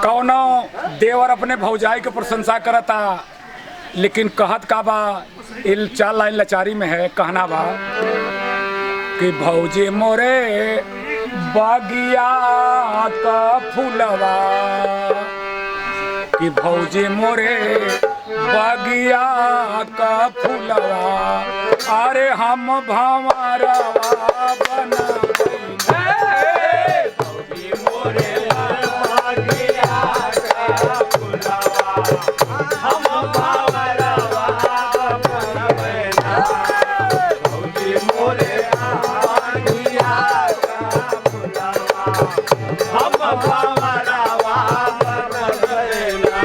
कौनो देवर अपने भौजाई के प्रशंसा करता, लेकिन कहत का बा, इल 4 लाइन लाचारी में है, कहना बा कि भौजी मोरे बागिया का फूलवा, कि भौजी मोरे बागिया का फूलवा, अरे हम भंवरवा बना भौजी मोरे बागिया का फूलवा, हम भंवरवा बनबैना, भौजी मोरे बागिया का फूलवा, हम भंवरवा बनबैना।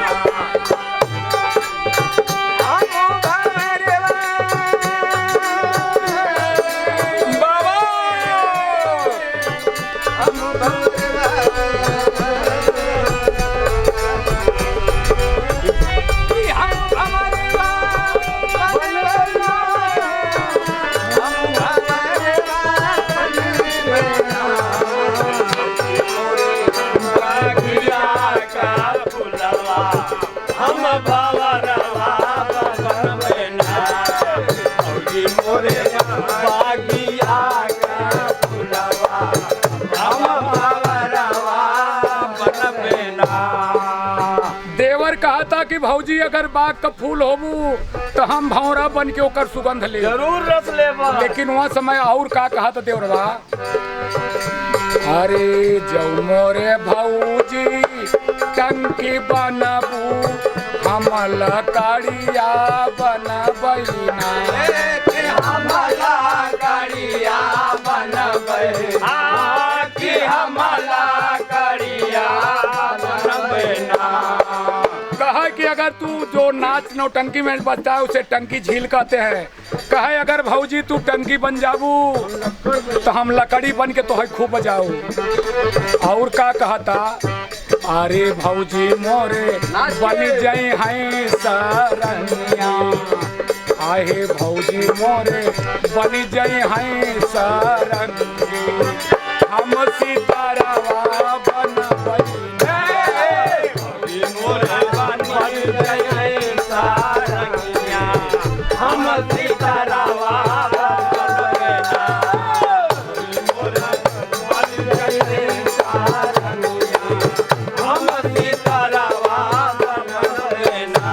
देवर कहा था कि भौजी अगर बाग का फूल होबू तो हम भौरा बन के ओकर सुगंध ले जरूर रस लेबा, लेकिन वहाँ समय और का कहा था देवरवा, अरे जौ मोरे भौजी टंकी बनबू हम लकड़िया बनबैना, हम लकड़िया बनबैना, कि हम लकड़िया बनबैना। कहा कि अगर तू जो नाच नौटंकी में बजता है उसे टंकी झील कहते हैं, कहे अगर भौजी तू टंकी बन जाबू तो हम लकड़ी बन के तो है खूब बजाऊ। और का कहता, अरे भौजी मोरे बन जाई हैं सरनिया, आहे भौजी मोरे बन जाई हैं सरंगी, हम सितारावा बनबैना, भौजी मोरे बन जाई हैं सरंगिया, हम सितारावा बनबैना, भौजी मोरे बन जाई हैं सरंगिया, हम सितारावा बनबैना,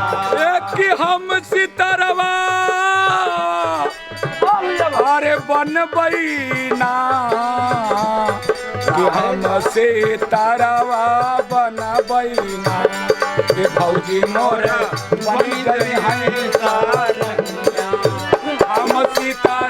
कि हम सितारावा अरे बनबैना, कि हम सितारावा बनबैना, कि भौजी मोरे बन जाई हैं सरंगिया, हम सितारा